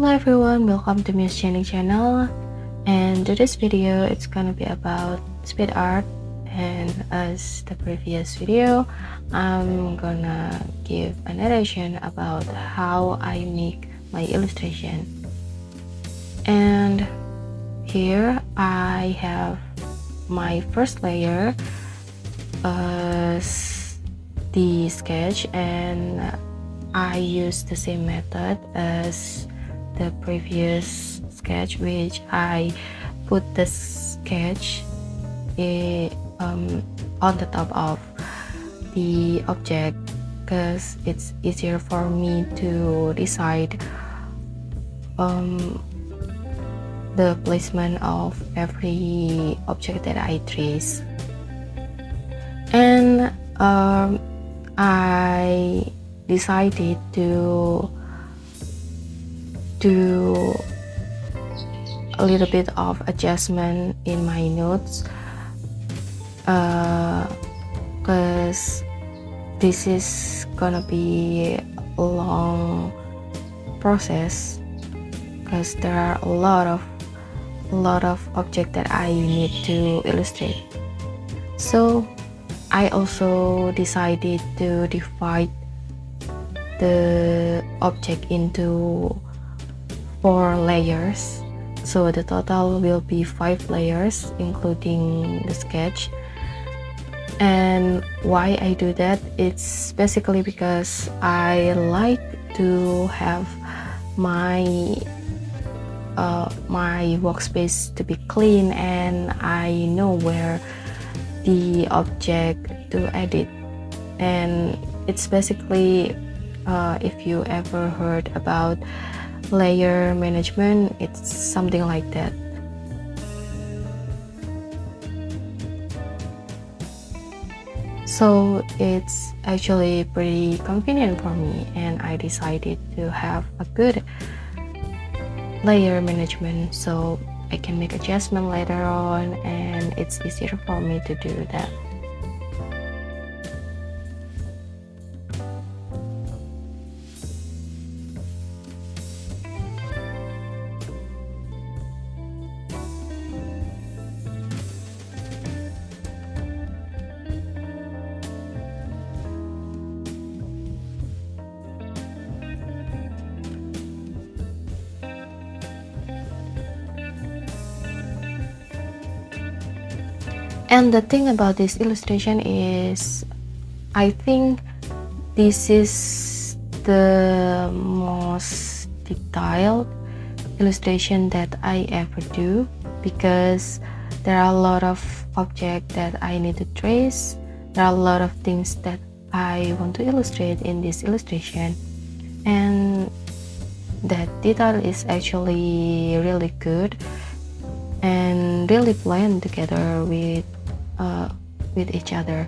Hello everyone, welcome to Miss Channing channel, and today's video it's gonna be about speed art. And as the previous video, I'm gonna give a narration about how I make my illustration. And here I have my first layer as the sketch, and I use the same method as the previous sketch, which I put the sketch on the top of the object because it's easier for me to decide the placement of every object that I trace. And I decided to do a little bit of adjustment in my notes because this is gonna be a long process because there are a lot of objects that I need to illustrate. So I also decided to divide the object into 4 layers, so the total will be 5 layers including the sketch. And why I do that, it's basically because I like to have my workspace to be clean, and I know where the object to edit. And it's basically if you ever heard about layer management, it's something like that. So it's actually pretty convenient for me, and I decided to have a good layer management so I can make adjustment later on, and it's easier for me to do that. And the thing about this illustration is, I think this is the most detailed illustration that I ever do, because there are a lot of objects that I need to trace. There are a lot of things that I want to illustrate in this illustration, and that detail is actually really good and really blend together with each other.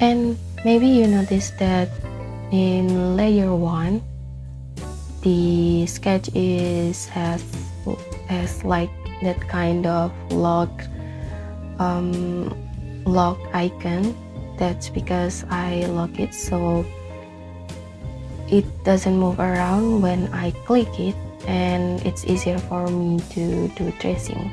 And maybe you noticed that in layer 1, the sketch has like that kind of lock icon. That's because I lock it so it doesn't move around when I click it, and it's easier for me to do tracing.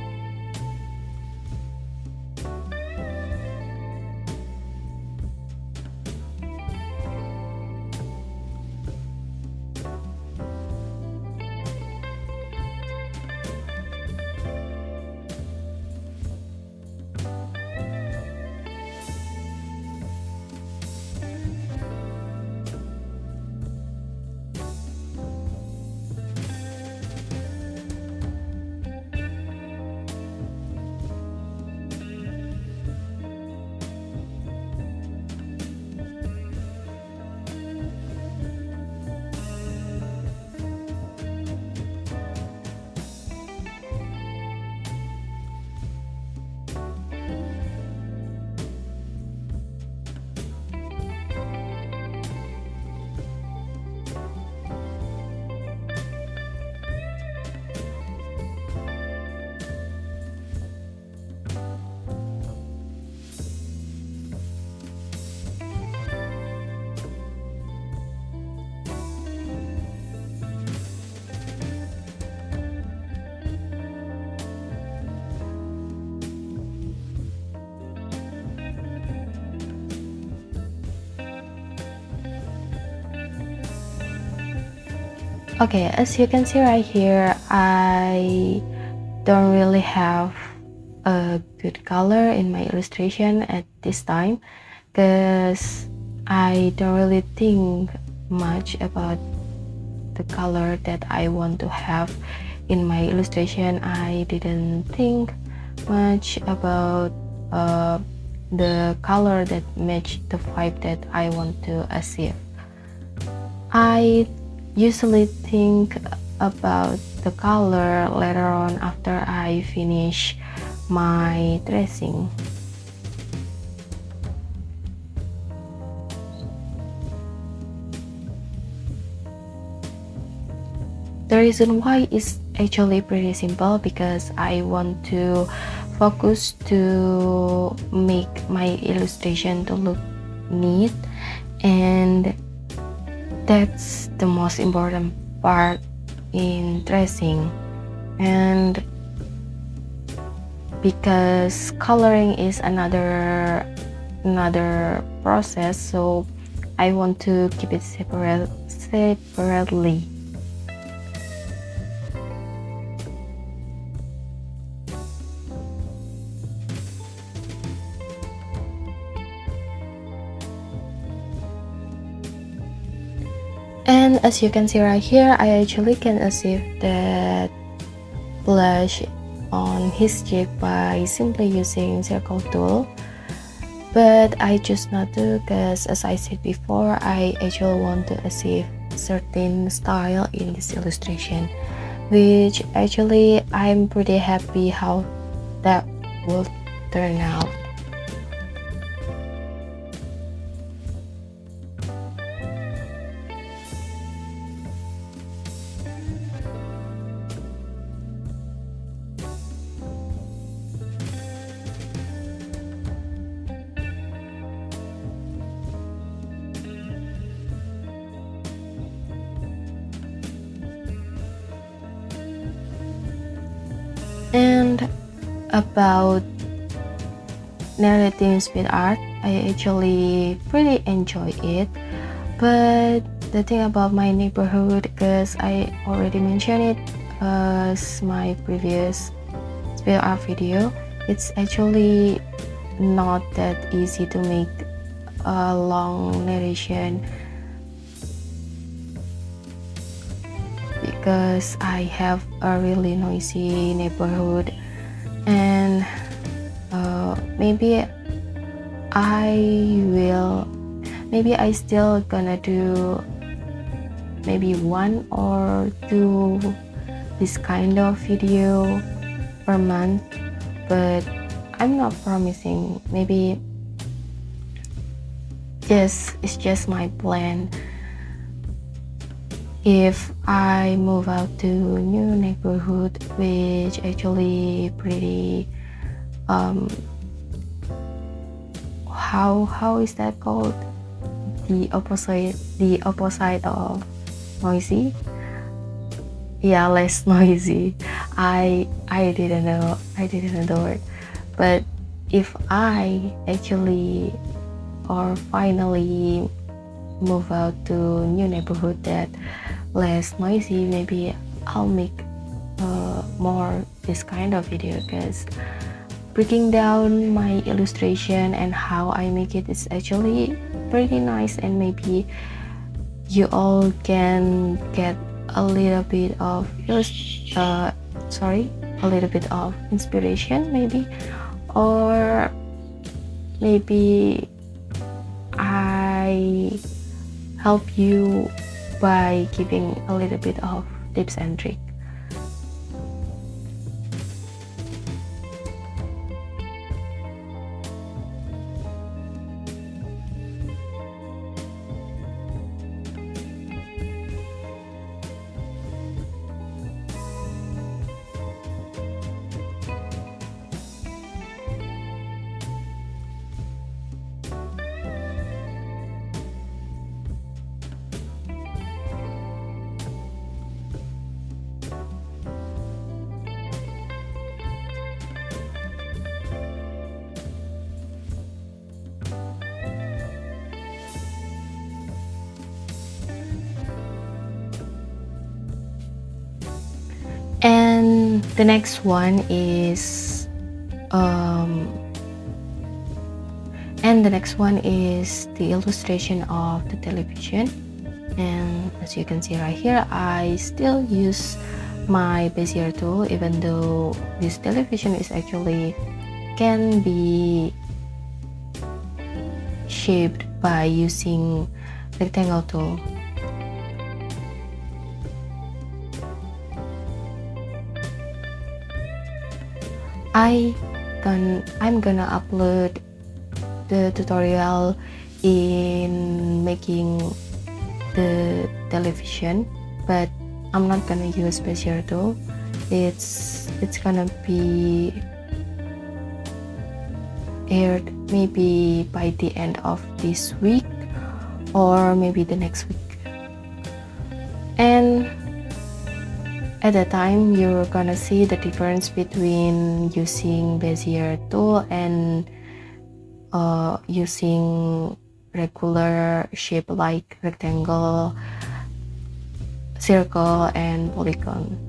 Okay, as you can see right here, I don't really have a good color in my illustration at this time because I don't really think much about the color that I want to have in my illustration. I didn't think much about the color that match the vibe that I want to achieve. I usually think about the color later on after I finish my tracing. The reason why is actually pretty simple because I want to focus to make my illustration to look neat, and that's the most important part in tracing. And because coloring is another process, so I want to keep it separately. And as you can see right here, I actually can achieve that blush on his cheek by simply using circle tool, but I choose not to because, as I said before, I actually want to achieve certain style in this illustration, which actually I'm pretty happy how that will turn out. And about narrating with art, I actually pretty enjoy it. But the thing about my neighborhood, because I already mentioned it as my previous spill art video, it's actually not that easy to make a long narration because I have a really noisy neighborhood, and maybe I still gonna do maybe 1 or 2 this kind of video per month, but I'm not promising. Maybe it's just my plan. If I move out to new neighborhood, which actually pretty how is that called, the opposite of noisy, yeah, less noisy. I didn't know the word, but if I actually or finally move out to new neighborhood that less noisy, maybe I'll make more this kind of video, because breaking down my illustration and how I make it is actually pretty nice, and maybe you all can get a little bit of inspiration, maybe, or maybe I help you by giving a little bit of tips and tricks. The next one is the next one is the illustration of the television. And as you can see right here, I still use my Bezier tool, even though this television is actually can be shaped by using rectangle tool. I'm gonna upload the tutorial in making the television, but I'm not gonna use Bezier tool. It's gonna be aired maybe by the end of this week or maybe the next week. And at that time, you're gonna see the difference between using Bezier tool and using regular shape like rectangle, circle, and polygon.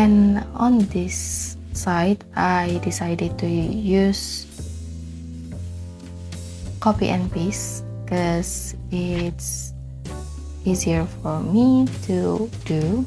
And on this side, I decided to use copy and paste because it's easier for me to do.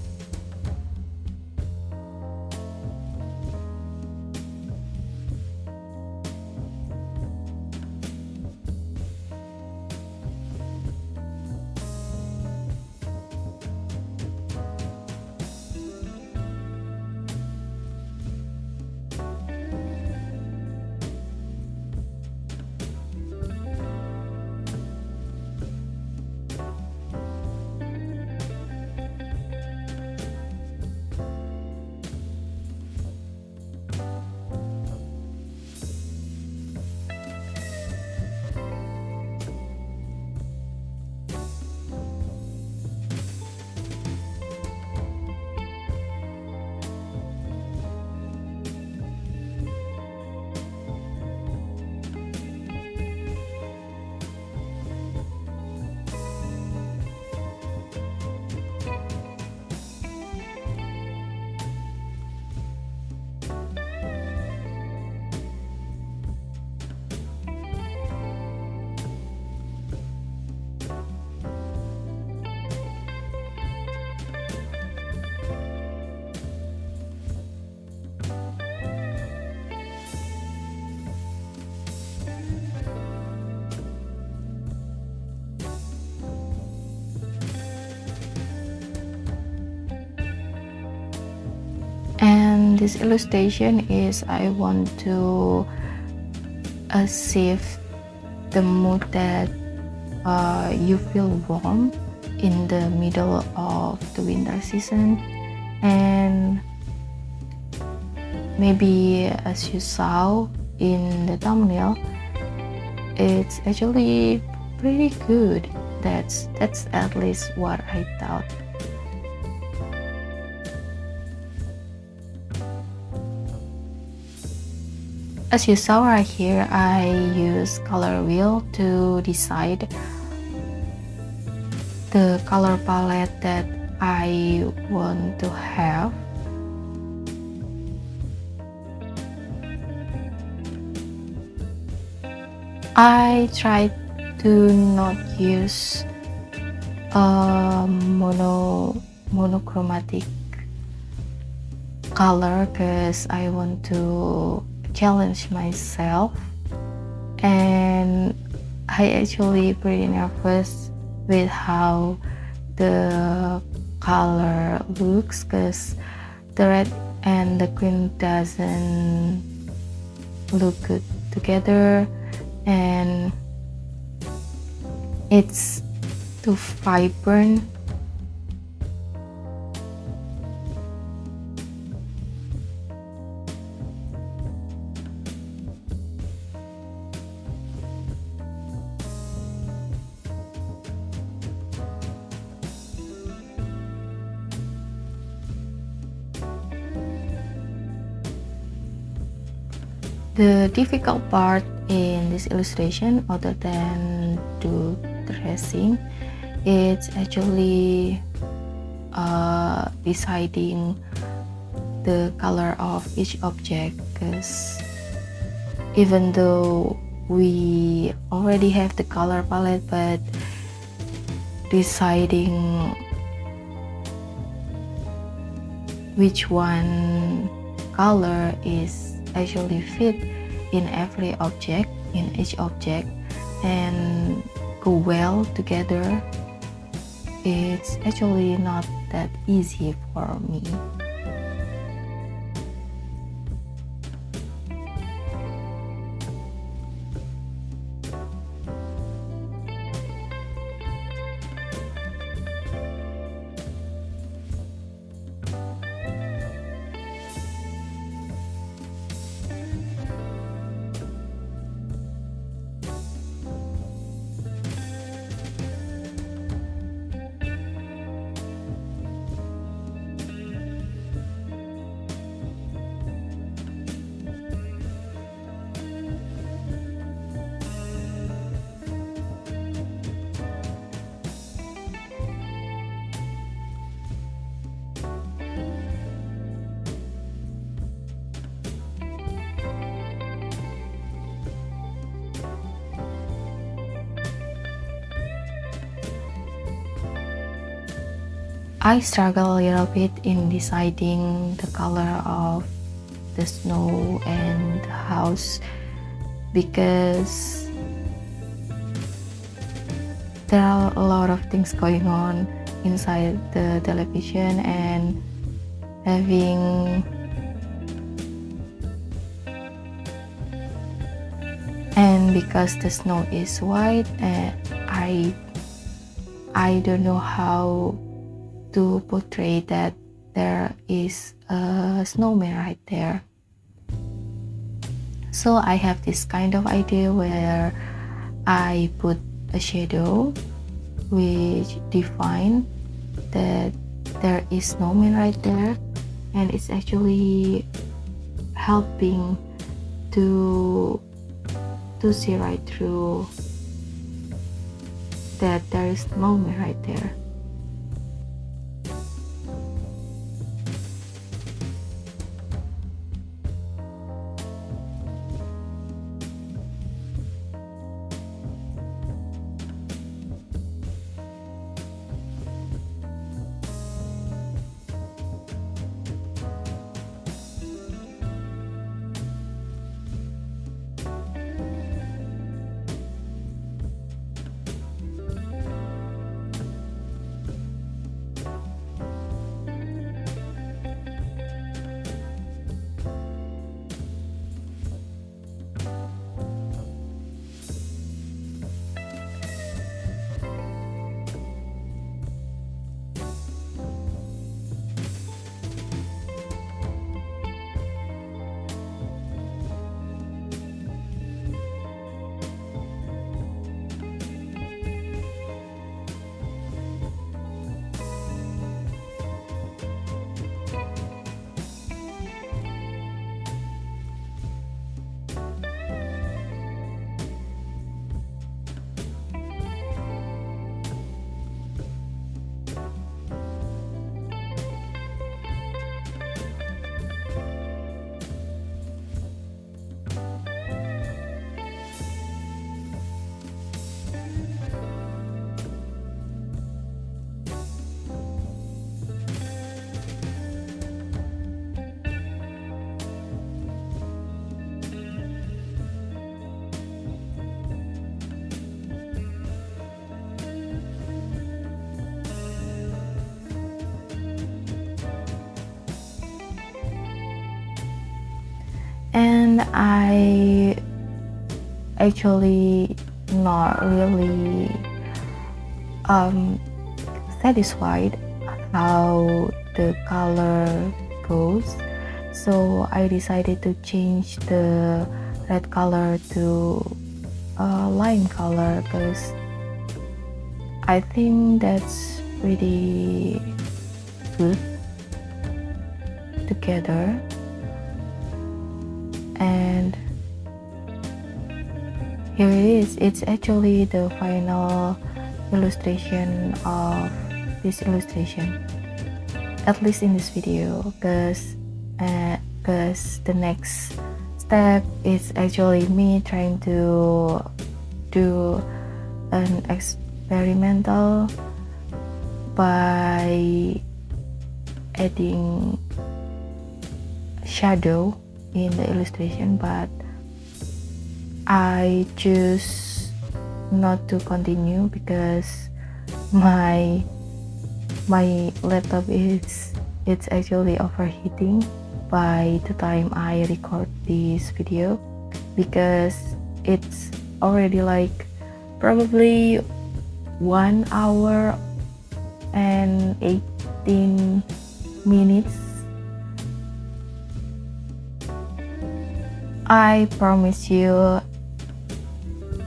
And this illustration is I want to save the mood that you feel warm in the middle of the winter season. And maybe as you saw in the thumbnail, it's actually pretty good. That's at least what I thought. As you saw right here, I use color wheel to decide the color palette that I want to have. I try to not use a monochromatic color because I want to challenge myself, and I actually pretty nervous with how the color looks because the red and the green doesn't look good together, and it's too vibrant. The difficult part in this illustration, other than do tracing, it's actually deciding the color of each object, because even though we already have the color palette, but deciding which one color is actually fit in every object, in each object, and go well together, it's actually not that easy for me. I struggle a little bit in deciding the color of the snow and the house because there are a lot of things going on inside the television, and because the snow is white, I don't know how to portray that there is a snowman right there. So I have this kind of idea where I put a shadow which define that there is snowman right there, and it's actually helping to see right through that there is snowman right there. And I actually not really satisfied how the color goes, so I decided to change the red color to lime color because I think that's pretty good together. And here it is. It's actually the final illustration of this illustration, at least in this video, because the next step is actually me trying to do an experimental by adding shadow in the illustration, but I choose not to continue because my laptop it's actually overheating by the time I record this video, because it's already like probably 1 hour and 18 minutes. I promise you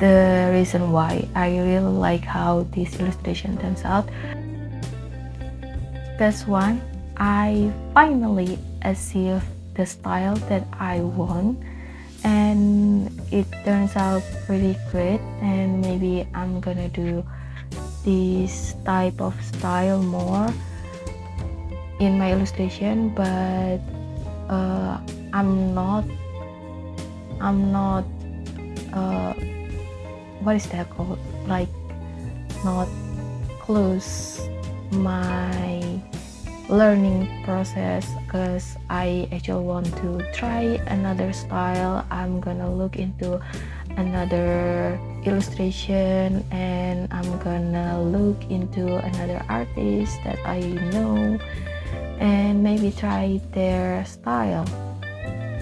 the reason why I really like how this illustration turns out. That's one, I finally achieved the style that I want, and it turns out pretty great, and maybe I'm gonna do this type of style more in my illustration, but I'm not what is that called, like not close my learning process, because I actually want to try another style. I'm gonna look into another illustration, and I'm gonna look into another artist that I know and maybe try their style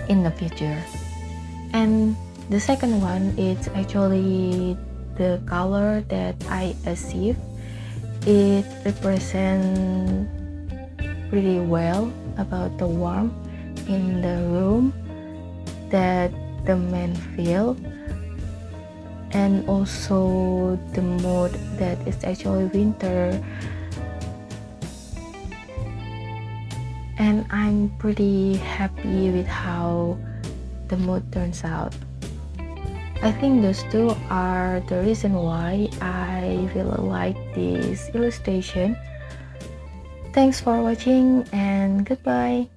in the future. And the second one is actually the color that I achieved. It represents pretty well about the warmth in the room that the man feel, and also the mood that is actually winter. And I'm pretty happy with how the mood turns out. I think those two are the reason why I really like this illustration. Thanks for watching and goodbye.